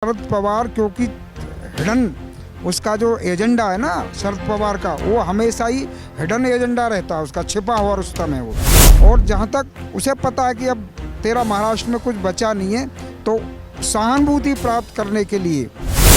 शरद पवार क्योंकि हिडन उसका जो एजेंडा है ना शरद पवार का, वो हमेशा ही हिडन एजेंडा रहता है उसका, छिपा हुआ रुस्तम है वो। और जहाँ तक उसे पता है कि अब तेरा महाराष्ट्र में कुछ बचा नहीं है, तो सहानुभूति प्राप्त करने के लिए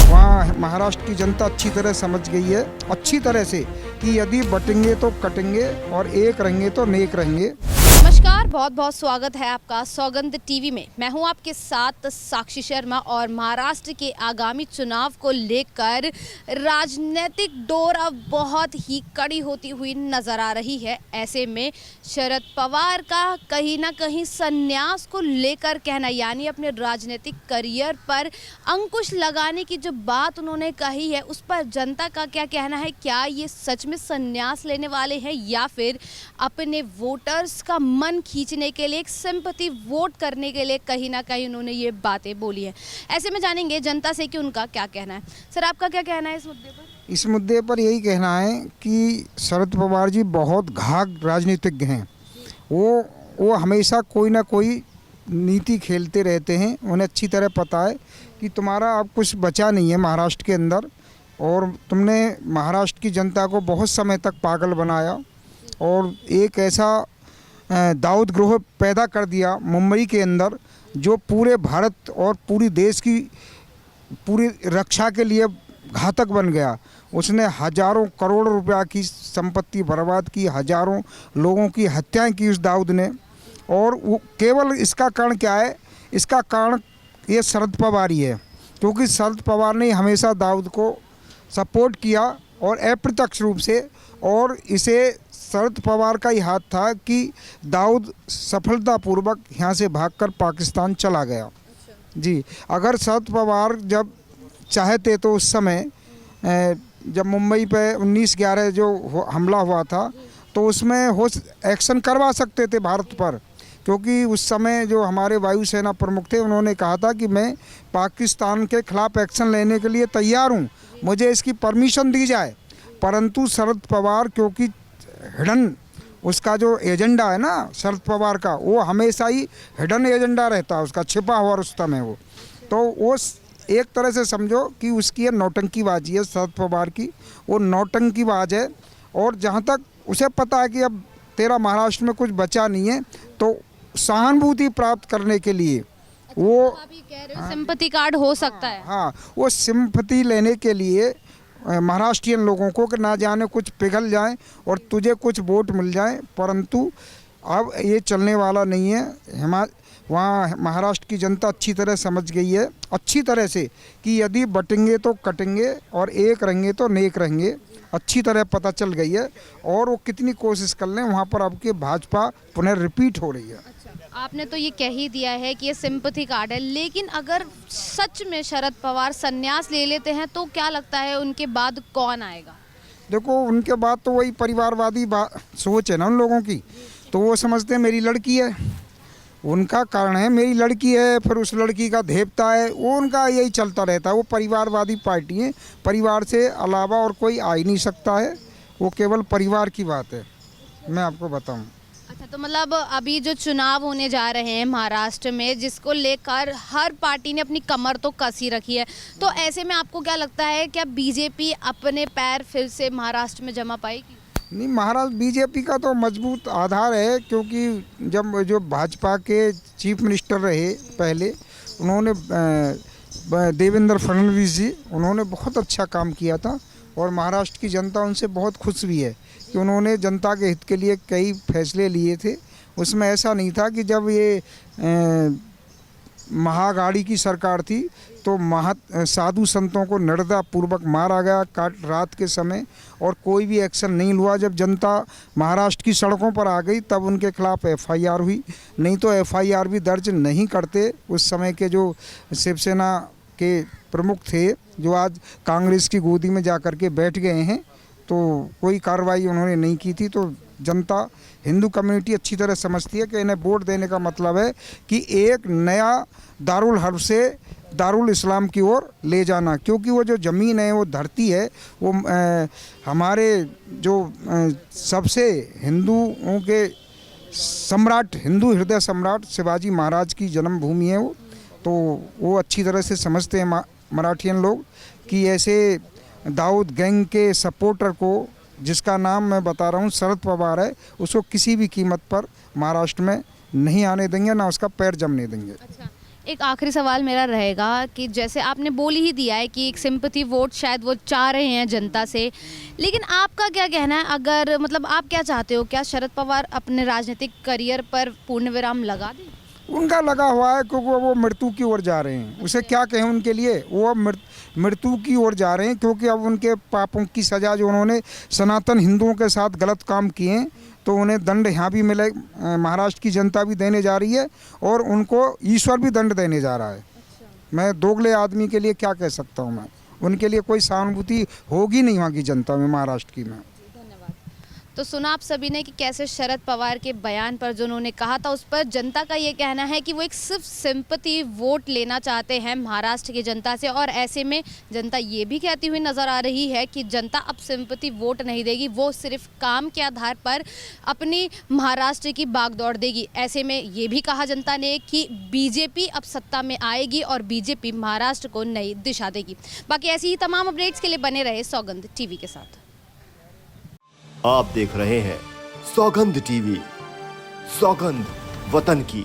वहाँ महाराष्ट्र की जनता अच्छी तरह समझ गई है, अच्छी तरह से, कि यदि बटेंगे तो कटेंगे और एक रहेंगे तो नेक रहेंगे। नमस्कार, बहुत बहुत स्वागत है आपका सौगंध टीवी में। मैं हूं आपके साथ साक्षी शर्मा और महाराष्ट्र के आगामी चुनाव को लेकर राजनीतिक डोर अब बहुत ही कड़ी होती हुई नजर आ रही है। ऐसे में शरद पवार का कहीं ना कहीं संन्यास को लेकर कहना, यानी अपने राजनीतिक करियर पर अंकुश लगाने की जो बात उन्होंने कही है, उस पर जनता का क्या कहना है? क्या ये सच में संन्यास लेने वाले हैं या फिर अपने वोटर्स का मन खींचने के लिए, एक सिंपैथी वोट करने के लिए कहीं ना कहीं उन्होंने ये बातें बोली हैं? ऐसे में जानेंगे जनता से कि उनका क्या कहना है। सर, आपका क्या कहना है इस मुद्दे पर? इस मुद्दे पर यही कहना है कि शरद पवार जी बहुत घाघ राजनीतिज्ञ हैं। वो हमेशा कोई ना कोई नीति खेलते रहते हैं। उन्हें अच्छी तरह पता है कि तुम्हारा अब कुछ बचा नहीं है महाराष्ट्र के अंदर, और तुमने महाराष्ट्र की जनता को बहुत समय तक पागल बनाया और एक ऐसा दाऊद ग्रोह पैदा कर दिया मुंबई के अंदर, जो पूरे भारत और पूरी देश की पूरी रक्षा के लिए घातक बन गया। उसने हजारों करोड़ रुपया की संपत्ति बर्बाद की, हजारों लोगों की हत्याएं की उस दाऊद ने। और वो केवल इसका कारण क्या है? इसका कारण ये शरद पवार ही है, क्योंकि शरद पवार ने हमेशा दाऊद को सपोर्ट किया और अप्रत्यक्ष रूप से। और इसे शरद पवार का ही हाथ था कि दाऊद सफलतापूर्वक यहाँ से भागकर पाकिस्तान चला गया। जी, अगर शरद पवार जब चाहते तो उस समय जब मुंबई पे 19/11 जो हमला हुआ था, तो उसमें हो एक्शन करवा सकते थे भारत पर, क्योंकि उस समय जो हमारे वायुसेना प्रमुख थे, उन्होंने कहा था कि मैं पाकिस्तान के खिलाफ एक्शन लेने के लिए तैयार हूँ, मुझे इसकी परमिशन दी जाए। परंतु शरद पवार क्योंकि हिडन उसका जो एजेंडा है ना शरद पवार का, वो हमेशा ही हिडन एजेंडा रहता है उसका, छिपा हुआ रुस्तम है वो। तो वो एक तरह से समझो कि उसकी ये नौटंकीबाजी है शरद पवार की, वो नौटंकीबाज है। और जहाँ तक उसे पता है कि अब तेरा महाराष्ट्र में कुछ बचा नहीं है, तो सहानुभूति प्राप्त करने के लिए वो, आप ये कह रहे हो सिंपैथी कार्ड हो सकता है? हाँ, वो सिंपैथी लेने के लिए महाराष्ट्रियन लोगों को कि ना जाने कुछ पिघल जाए और तुझे कुछ वोट मिल जाए। परंतु अब ये चलने वाला नहीं है। वहाँ महाराष्ट्र की जनता अच्छी तरह समझ गई है, अच्छी तरह से, कि यदि बटेंगे तो कटेंगे और एक रहेंगे तो नेक रहेंगे। अच्छी तरह पता चल गई है, और वो कितनी कोशिश कर लें, वहाँ पर अब की भाजपा पुनः रिपीट हो रही है। आपने तो ये कह ही दिया है कि ये सिंपैथी कार्ड है, लेकिन अगर सच में शरद पवार संन्यास ले लेते हैं तो क्या लगता है उनके बाद कौन आएगा? देखो, उनके बाद तो वही परिवारवादी सोच है ना उन लोगों की। तो वो समझते हैं मेरी लड़की है, उनका कारण है मेरी लड़की है, फिर उस लड़की का देवता है, वो उनका यही चलता रहता है। वो परिवारवादी पार्टी है, परिवार से अलावा और कोई आ ही नहीं सकता है, वो केवल परिवार की बात है, मैं आपको बताऊं। अच्छा, तो मतलब अभी जो चुनाव होने जा रहे हैं महाराष्ट्र में, जिसको लेकर हर पार्टी ने अपनी कमर तो कसी रखी है, तो ऐसे में आपको क्या लगता है, क्या बीजेपी अपने पैर फिर से महाराष्ट्र में जमा पाएगी? नहीं, महाराष्ट्र बीजेपी का तो मजबूत आधार है, क्योंकि जब जो भाजपा के चीफ मिनिस्टर रहे पहले, उन्होंने देवेंद्र फडणवीस जी, उन्होंने बहुत अच्छा काम किया था, और महाराष्ट्र की जनता उनसे बहुत खुश भी है कि उन्होंने जनता के हित के लिए कई फैसले लिए थे। उसमें ऐसा नहीं था कि जब ये महागाड़ी की सरकार थी तो साधु संतों को निर्दयपूर्वक मारा गया रात के समय, और कोई भी एक्शन नहीं हुआ। जब जनता महाराष्ट्र की सड़कों पर आ गई, तब उनके खिलाफ एफआईआर हुई, नहीं तो एफआईआर भी दर्ज नहीं करते। उस समय के जो शिवसेना के प्रमुख थे, जो आज कांग्रेस की गोदी में जाकर के बैठ गए हैं, तो कोई कार्रवाई उन्होंने नहीं की थी। तो जनता, हिंदू कम्युनिटी अच्छी तरह समझती है कि इन्हें वोट देने का मतलब है कि एक नया दारुल हर्ब से दारुल इस्लाम की ओर ले जाना। क्योंकि वो जो ज़मीन है, वो धरती है, वो हमारे जो सबसे हिंदुओं के सम्राट, हिंदू हृदय सम्राट शिवाजी महाराज की जन्मभूमि है वो। तो वो अच्छी तरह से समझते हैं मराठियन लोग कि ऐसे दाऊद गैंग के सपोर्टर को, जिसका नाम मैं बता रहा हूँ शरद पवार है, उसको किसी भी कीमत पर महाराष्ट्र में नहीं आने देंगे, ना उसका पैर जमने देंगे। अच्छा, एक आखिरी सवाल मेरा रहेगा कि जैसे आपने बोल ही दिया है कि एक सिंपैथी वोट शायद वो चाह रहे हैं जनता से, लेकिन आपका क्या कहना है, अगर मतलब आप क्या चाहते हो, क्या शरद पवार अपने राजनीतिक करियर पर पूर्ण विराम लगा दें? उनका लगा हुआ है क्योंकि वो मृत्यु की ओर जा रहे हैं। उसे क्या कहें उनके लिए, वो अब मृत्यु की ओर जा रहे हैं, क्योंकि अब उनके पापों की सज़ा, जो उन्होंने सनातन हिंदुओं के साथ गलत काम किए, तो उन्हें दंड यहाँ भी मिले, महाराष्ट्र की जनता भी देने जा रही है और उनको ईश्वर भी दंड देने जा रहा है। मैं दोगले आदमी के लिए क्या कह सकता हूँ, मैं उनके लिए कोई सहानुभूति होगी नहीं वहाँ की जनता में, महाराष्ट्र की में। तो सुना आप सभी ने कि कैसे शरद पवार के बयान पर जो उन्होंने कहा था, उस पर जनता का ये कहना है कि वो एक सिर्फ सिंपैथी वोट लेना चाहते हैं महाराष्ट्र की जनता से, और ऐसे में जनता ये भी कहती हुई नज़र आ रही है कि जनता अब सिंपैथी वोट नहीं देगी, वो सिर्फ काम के आधार पर अपनी महाराष्ट्र की बागदौड़ देगी। ऐसे में ये भी कहा जनता ने कि बीजेपी अब सत्ता में आएगी और बीजेपी महाराष्ट्र को नई दिशा देगी। बाकी ऐसी ही तमाम अपडेट्स के लिए बने रहे सौगंध टीवी के साथ। आप देख रहे हैं सौगंध टीवी, सौगंध वतन की।